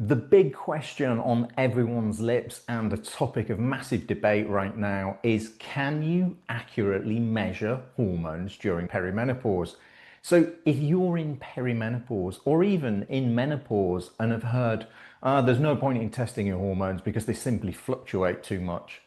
The big question on everyone's lips and a topic of massive debate right now is, can you accurately measure hormones during perimenopause? So if you're in perimenopause or even in menopause and have heard, there's no point in testing your hormones because they simply fluctuate too much,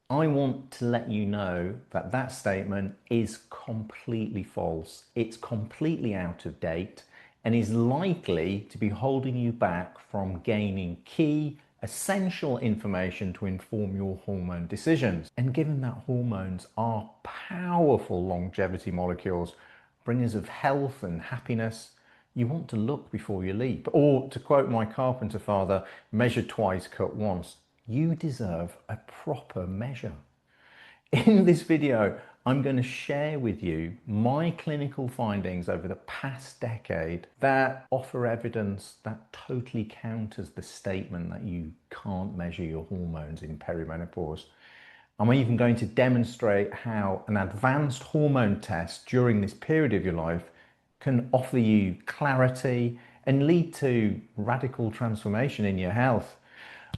I want to let you know that that statement is completely false. It's completely out of date and is likely to be holding you back from gaining key, essential information to inform your hormone decisions. And given that hormones are powerful longevity molecules, bringers of health and happiness, you want to look before you leap. Or to quote my carpenter father, measure twice, cut once. You deserve a proper measure. In this video, I'm going to share with you my clinical findings over the past decade that offer evidence that totally counters the statement that you can't measure your hormones in perimenopause. I'm even going to demonstrate how an advanced hormone test during this period of your life can offer you clarity and lead to radical transformation in your health.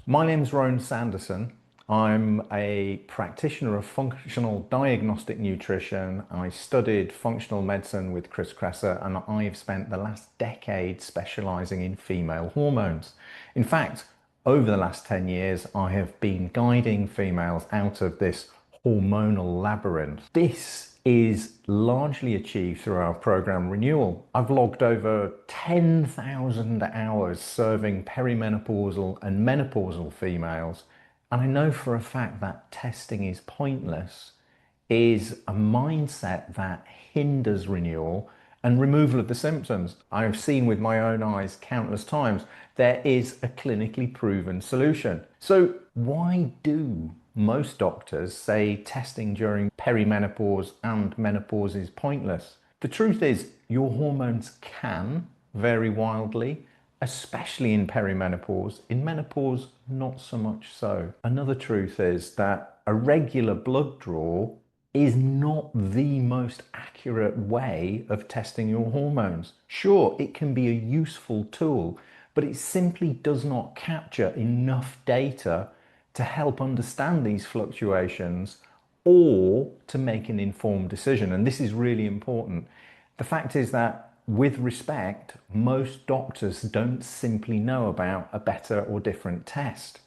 My name's Rowan Sanderson. I'm a practitioner of functional diagnostic nutrition. I studied functional medicine with Chris Kresser, and I've spent the last decade specializing in female hormones. In fact, over the last 10 years, I have been guiding females out of this hormonal labyrinth. This is largely achieved through our program Renewal. I've logged over 10,000 hours serving perimenopausal and menopausal females, and I know for a fact that testing is pointless is a mindset that hinders renewal and removal of the symptoms. I have seen with my own eyes countless times there is a clinically proven solution. So why do most doctors say testing during perimenopause and menopause is pointless? The truth is, your hormones can vary wildly, especially in perimenopause. In menopause, not so much so. Another truth is that a regular blood draw is not the most accurate way of testing your hormones. Sure, it can be a useful tool, but it simply does not capture enough data to help understand these fluctuations or to make an informed decision. And this is really important. The fact is that, with respect, most doctors don't simply know about a better or different test.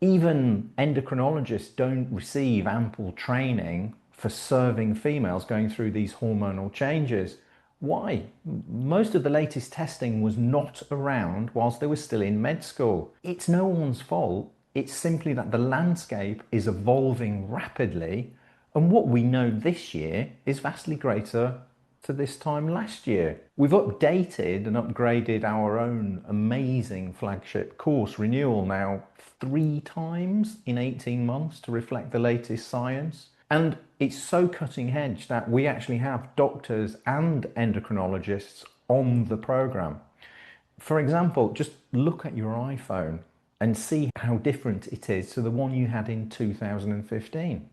Even endocrinologists don't receive ample training for serving females going through these hormonal changes. Why? Most of the latest testing was not around whilst they were still in med school. It's no one's fault. It's simply that the landscape is evolving rapidly, and what we know this year is vastly greater to this time last year. We've updated and upgraded our own amazing flagship course Renewal now 3 times in 18 months to reflect the latest science. And it's so cutting edge that we actually have doctors and endocrinologists on the program. For example, just look at your iPhone and see how different it is to the one you had in 2015.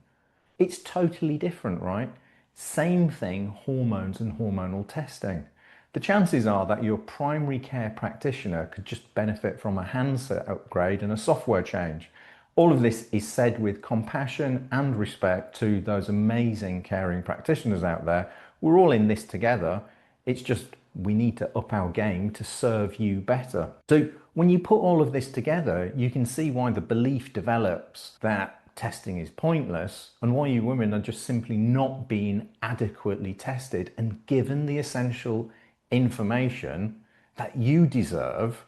It's totally different, right? Same thing, hormones and hormonal testing. The chances are that your primary care practitioner could just benefit from a handset upgrade and a software change. All of this is said with compassion and respect to those amazing caring practitioners out there. We're all in this together. It's just we need to up our game to serve you better. So when you put all of this together, you can see why the belief develops that testing is pointless and why you women are just simply not being adequately tested and given the essential information that you deserve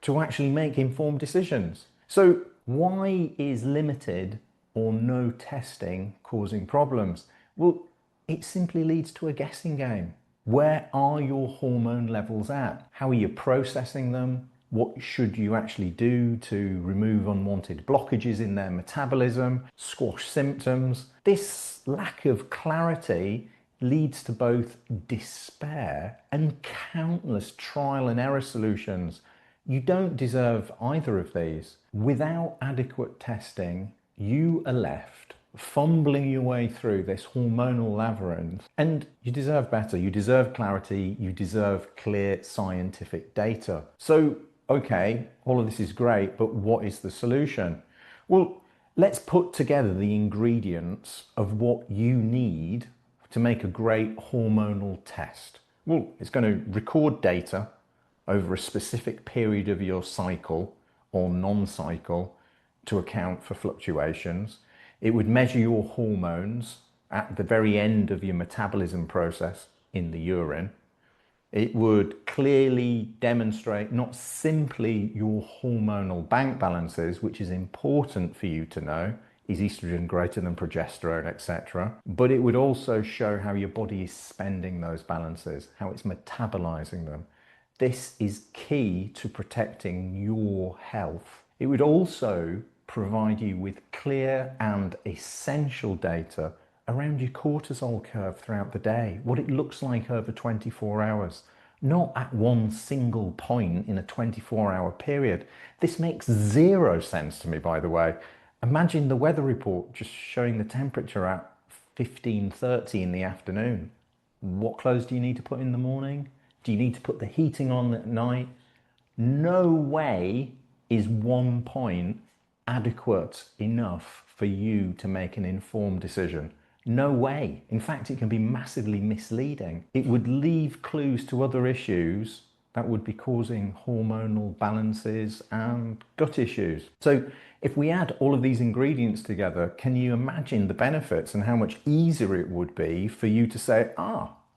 to actually make informed decisions. So why is limited or no testing causing problems? Well, it simply leads to a guessing game. Where are your hormone levels at? How are you processing them? What should you actually do to remove unwanted blockages in their metabolism, squash symptoms? This lack of clarity leads to both despair and countless trial and error solutions. You don't deserve either of these. Without adequate testing, you are left fumbling your way through this hormonal labyrinth, and you deserve better. You deserve clarity. You deserve clear scientific data. So okay, all of this is great, but what is the solution? Well, let's put together the ingredients of what you need to make a great hormonal test. Well, it's going to record data over a specific period of your cycle or non-cycle to account for fluctuations. It would measure your hormones at the very end of your metabolism process in the urine. It would clearly demonstrate not simply your hormonal bank balances, which is important for you to know, is estrogen greater than progesterone, etc. But it would also show how your body is spending those balances, how it's metabolizing them. This is key to protecting your health. It would also provide you with clear and essential data around your cortisol curve throughout the day, what it looks like over 24 hours, not at one single point in a 24-hour period. This makes zero sense to me, by the way. Imagine the weather report just showing the temperature at 15:30 in the afternoon. What clothes do you need to put in the morning? Do you need to put the heating on at night? No way is 1 point adequate enough for you to make an informed decision. No way. In fact, it can be massively misleading. It would leave clues to other issues that would be causing hormonal balances and gut issues. So if we add all of these ingredients together, can you imagine the benefits and how much easier it would be for you to say,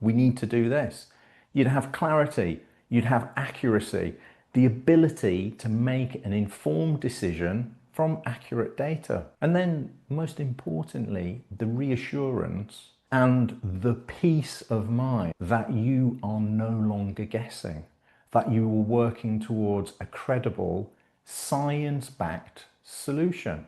we need to do this? You'd have clarity, you'd have accuracy, the ability to make an informed decision from accurate data. And then, most importantly, the reassurance and the peace of mind that you are no longer guessing, that you are working towards a credible, science-backed solution.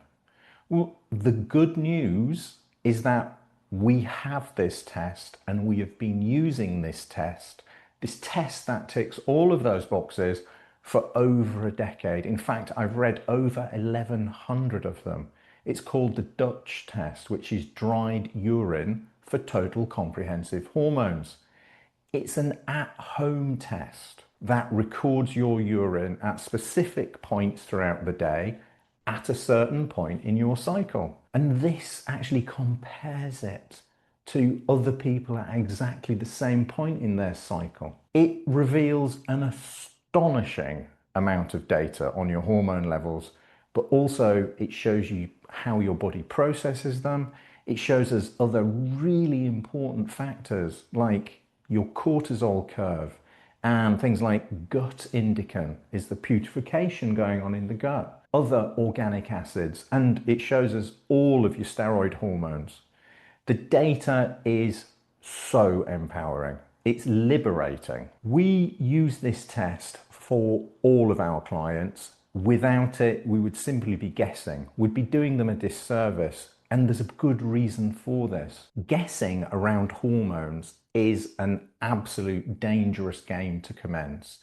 Well, the good news is that we have this test and we have been using this test that ticks all of those boxes for over a decade. In fact, I've read over 1,100 of them. It's called the Dutch test, which is dried urine for total comprehensive hormones. It's an at-home test that records your urine at specific points throughout the day at a certain point in your cycle. And this actually compares it to other people at exactly the same point in their cycle. It reveals an astonishing amount of data on your hormone levels, but also it shows you how your body processes them. It shows us other really important factors like your cortisol curve and things like gut indican, is the putrefaction going on in the gut, other organic acids, and it shows us all of your steroid hormones. The data is so empowering. It's liberating. We use this test for all of our clients. Without it, we would simply be guessing. We'd be doing them a disservice. And there's a good reason for this. Guessing around hormones is an absolute dangerous game to commence.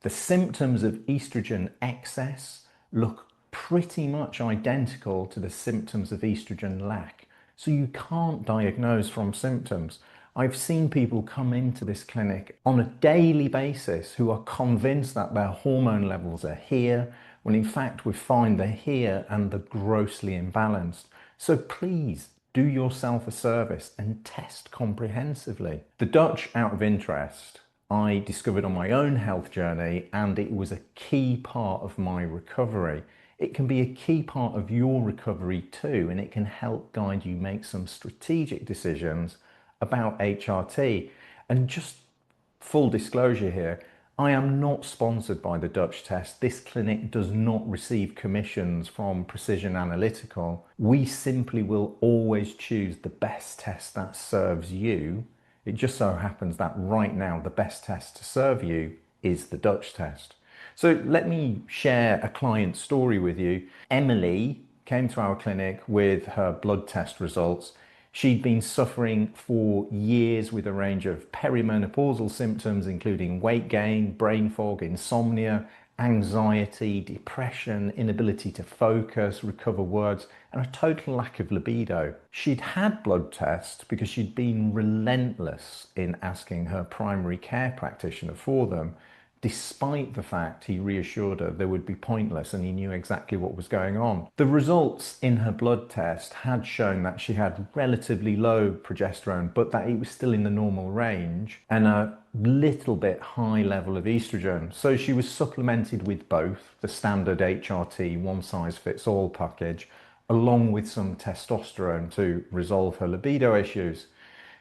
The symptoms of estrogen excess look pretty much identical to the symptoms of estrogen lack. So you can't diagnose from symptoms. I've seen people come into this clinic on a daily basis who are convinced that their hormone levels are here, when in fact we find they're here and they're grossly imbalanced. So please do yourself a service and test comprehensively. The Dutch, out of interest, I discovered on my own health journey, and it was a key part of my recovery. It can be a key part of your recovery too, and it can help guide you make some strategic decisions about HRT. And just full disclosure here, I am not sponsored by the Dutch test. This clinic does not receive commissions from Precision Analytical. We simply will always choose the best test that serves you. It just so happens that right now the best test to serve you is the Dutch test. So let me share a client story with you. Emily came to our clinic with her blood test results. She'd been suffering for years with a range of perimenopausal symptoms, including weight gain, brain fog, insomnia, anxiety, depression, inability to focus, recover words, and a total lack of libido. She'd had blood tests because she'd been relentless in asking her primary care practitioner for them. despite the fact he reassured her they would be pointless and he knew exactly what was going on. The results in her blood test had shown that she had relatively low progesterone, but that it was still in the normal range, and a little bit high level of estrogen. So she was supplemented with both the standard HRT one size fits all package, along with some testosterone to resolve her libido issues.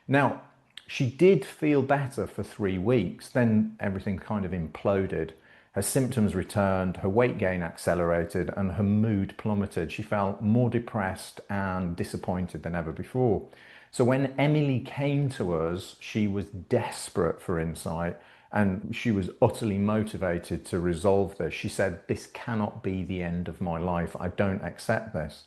Now, she did feel better for 3 weeks, then everything kind of imploded. Her symptoms returned, her weight gain accelerated, and her mood plummeted. She felt more depressed and disappointed than ever before. So when Emily came to us, she was desperate for insight and she was utterly motivated to resolve this. She said, "This cannot be the end of my life. I don't accept this."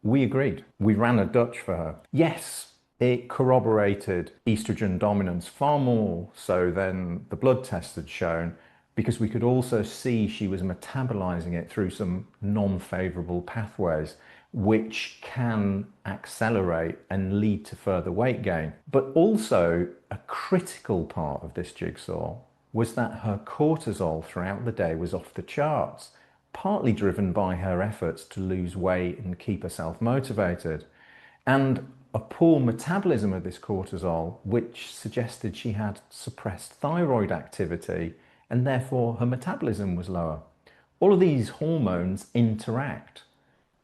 We agreed. We ran a Dutch for her. Yes, it corroborated estrogen dominance far more so than the blood test had shown, because we could also see she was metabolizing it through some non-favorable pathways, which can accelerate and lead to further weight gain. But also, a critical part of this jigsaw was that her cortisol throughout the day was off the charts, partly driven by her efforts to lose weight and keep herself motivated, and a poor metabolism of this cortisol, which suggested she had suppressed thyroid activity and therefore her metabolism was lower. All of these hormones interact.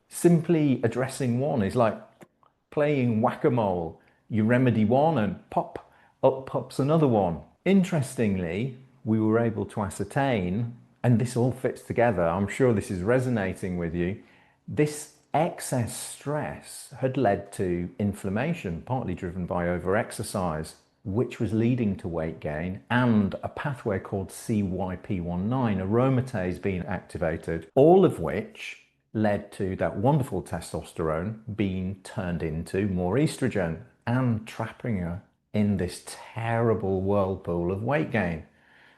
Simply addressing one is like playing whack-a-mole. You remedy one and pop, up pops another one. Interestingly, we were able to ascertain, and this all fits together, I'm sure this is resonating with you, this excess stress had led to inflammation, partly driven by overexercise, which was leading to weight gain, and a pathway called CYP19, aromatase, being activated, all of which led to that wonderful testosterone being turned into more estrogen and trapping her in this terrible whirlpool of weight gain.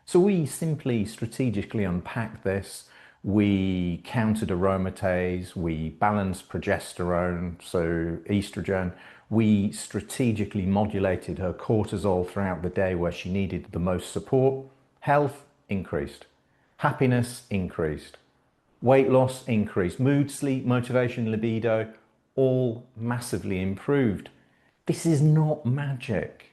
So we simply strategically unpacked this. We countered aromatase, we balanced progesterone, so estrogen. We strategically modulated her cortisol throughout the day where she needed the most support. Health increased, happiness increased, weight loss increased, mood, sleep, motivation, libido, all massively improved. This is not magic.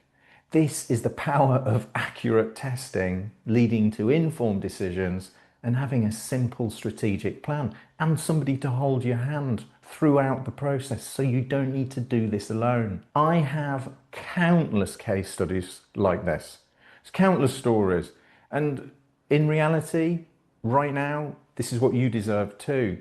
This is the power of accurate testing leading to informed decisions and having a simple strategic plan and somebody to hold your hand throughout the process so you don't need to do this alone. I have countless case studies like this. It's countless stories. And in reality, right now, this is what you deserve too.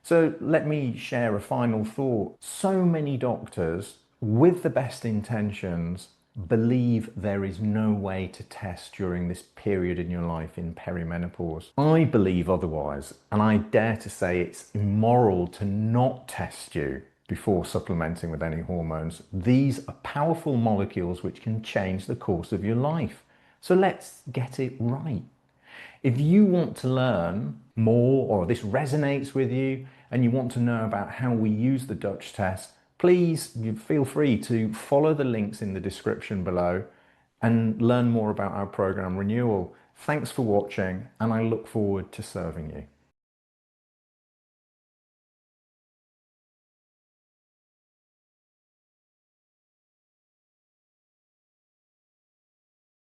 So let me share a final thought. So many doctors, with the best intentions, believe there is no way to test during this period in your life in perimenopause. I believe otherwise, and I dare to say it's immoral to not test you before supplementing with any hormones. These are powerful molecules which can change the course of your life. So let's get it right. If you want to learn more, or this resonates with you and you want to know about how we use the Dutch test, please feel free to follow the links in the description below and learn more about our program renewal. Thanks for watching, and I look forward to serving you.